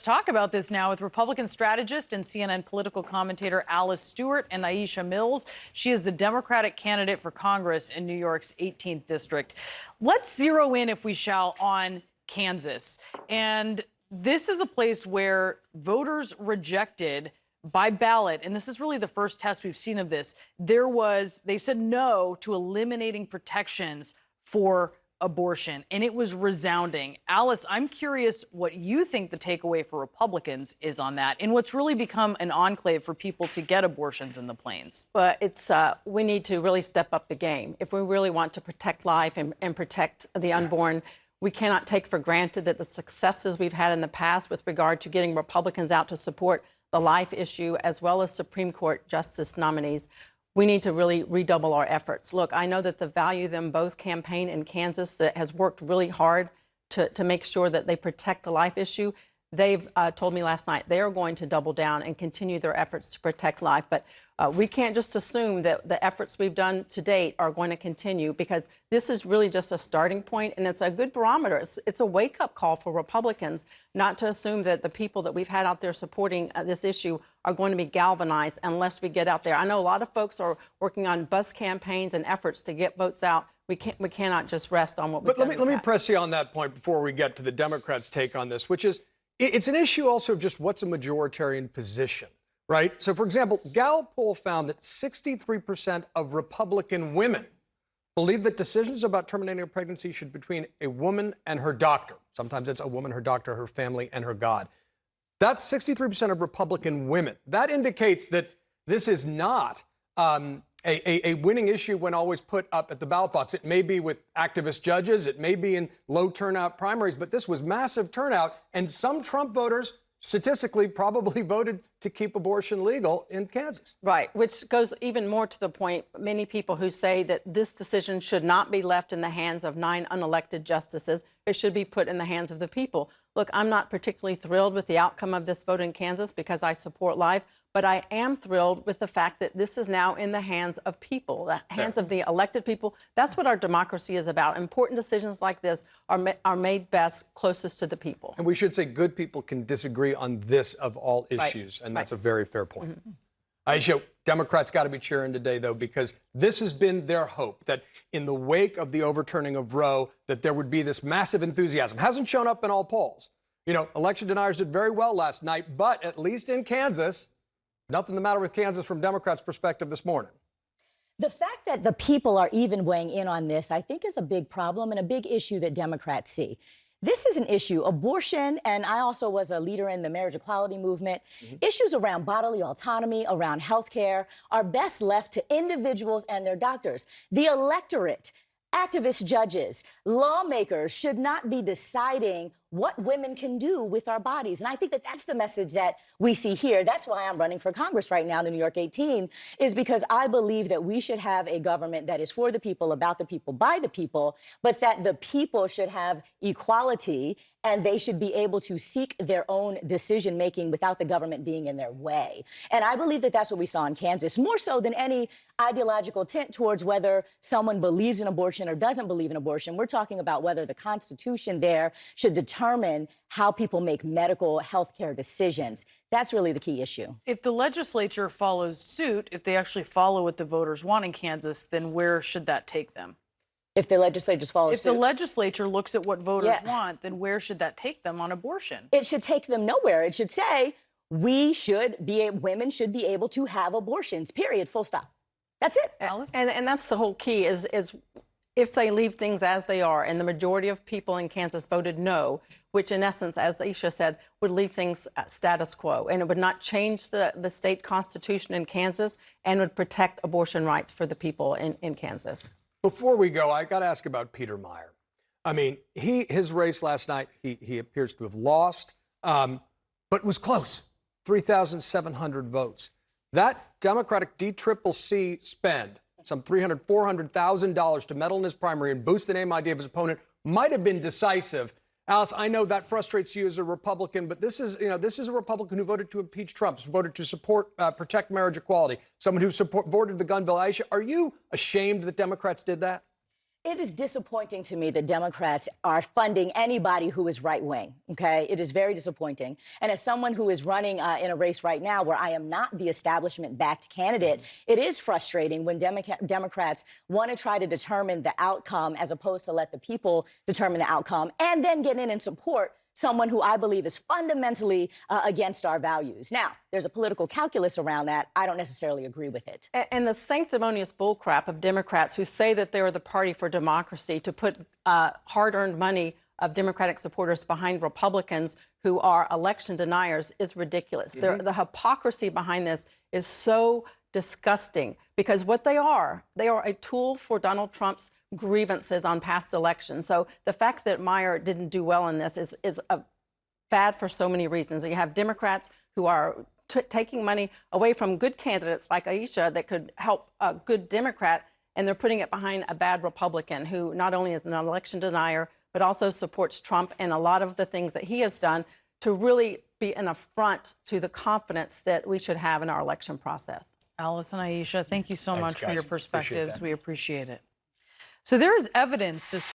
Talk about this now with Republican strategist and CNN political commentator Alice Stewart and Aisha Mills. She is the Democratic candidate for Congress in New York's 18th district. Let's zero in, if we shall, on Kansas. And this is a place where voters rejected by ballot, and this is really the first test we've seen of this. They said no to eliminating protections for abortion, and it was resounding. Alice, I'm curious what you think the takeaway for Republicans is on that, and what's really become an enclave for people to get abortions in the plains. But we need to really step up the game. If we really want to protect life and protect the unborn, we cannot take for granted that the successes we've had in the past with regard to getting Republicans out to support the life issue, as well as Supreme Court justice nominees, we need to really redouble our efforts. Look, I know that the Value Them Both campaign in Kansas that has worked really hard to make sure that they protect the life issue. They've told me last night they are going to double down and continue their efforts to protect life. But we can't just assume that the efforts we've done to date are going to continue, because this is really just a starting point, and it's a good barometer. It's a wake-up call for Republicans not to assume that the people that we've had out there supporting this issue are going to be galvanized unless we get out there. I know a lot of folks are working on bus campaigns and efforts to get votes out. We cannot just rest on what we've done. But let me press you on that point before we get to the Democrats' take on this, which is it's an issue also of just what's a majoritarian position, right? So, for example, Gallup poll found that 63% of Republican women believe that decisions about terminating a pregnancy should be between a woman and her doctor. Sometimes it's a woman, her doctor, her family, and her God. That's 63% of Republican women. That indicates that this is not a winning issue when always put up at the ballot box. It may be with activist judges, it may be in low turnout primaries, but this was massive turnout, and some Trump voters statistically probably voted to keep abortion legal in Kansas. Right, which goes even more to the point, many people who say that this decision should not be left in the hands of 9 unelected justices. It should be put in the hands of the people. Look, I'm not particularly thrilled with the outcome of this vote in Kansas because I support life, but I am thrilled with the fact that this is now in the hands of people, the hands of the elected people. That's what our democracy is about. Important decisions like this are made best closest to the people. And we should say good people can disagree on this of all issues, and that's a very fair point. Mm-hmm. Aisha, Democrats got to be cheering today, though, because this has been their hope, that in the wake of the overturning of Roe, that there would be this massive enthusiasm. Hasn't shown up in all polls. You know, election deniers did very well last night, but at least in Kansas, nothing the matter with Kansas from Democrats' perspective this morning. The fact that the people are even weighing in on this, I think, is a big problem and a big issue that Democrats see. This is an issue, abortion, and I also was a leader in the marriage equality movement. Issues around bodily autonomy, around health care, are best left to individuals and their doctors. The electorate, activist judges, lawmakers should not be deciding what women can do with our bodies. And I think that that's the message that we see here. That's why I'm running for Congress right now in the New York 18, is because I believe that we should have a government that is for the people, about the people, by the people, but that the people should have equality and they should be able to seek their own decision making without the government being in their way. And I believe that that's what we saw in Kansas, more so than any ideological tint towards whether someone believes in abortion or doesn't believe in abortion. We're talking about whether the Constitution there should determine how people make medical health care decisions. That's really the key issue. If the legislature follows suit, if they actually follow what the voters want in Kansas, then where should that take them? If the legislature follows suit. If the legislature looks at what voters want, then where should that take them on abortion? It should take them nowhere. It should say women should be able to have abortions, period, full stop. That's it. Alice? And that's the whole key is if they leave things as they are, and the majority of people in Kansas voted no, which in essence, as Aisha said, would leave things status quo, and it would not change the state constitution in Kansas and would protect abortion rights for the people in Kansas. Before we go, I got to ask about Peter Meijer. I mean, his race last night, he appears to have lost, but was close, 3,700 votes. That Democratic DCCC spend, some $300,000, $400,000 to meddle in his primary and boost the name ID of his opponent, might have been decisive. Alice, I know that frustrates you as a Republican, but this is a Republican who voted to impeach Trump, who voted to support, protect marriage equality, someone who voted the gun bill. Aisha, are you ashamed that Democrats did that? It is disappointing to me that Democrats are funding anybody who is right-wing, okay? It is very disappointing. And as someone who is running in a race right now where I am not the establishment-backed candidate, it is frustrating when Democrats want to try to determine the outcome as opposed to let the people determine the outcome and then get in and support someone who I believe is fundamentally against our values. Now, there's a political calculus around that. I don't necessarily agree with it. And the sanctimonious bullcrap of Democrats who say that they're the party for democracy to put hard-earned money of Democratic supporters behind Republicans who are election deniers is ridiculous. The hypocrisy behind this is so disgusting because what they are a tool for Donald Trump's grievances on past elections. So the fact that Meyer didn't do well in this is bad for so many reasons. You have Democrats who are taking money away from good candidates like Aisha that could help a good Democrat, and they're putting it behind a bad Republican who not only is an election denier, but also supports Trump and a lot of the things that he has done to really be an affront to the confidence that we should have in our election process. Alice and Aisha, thank you so Thanks, much for guys. your Appreciate perspectives. that. We appreciate it. So there is evidence this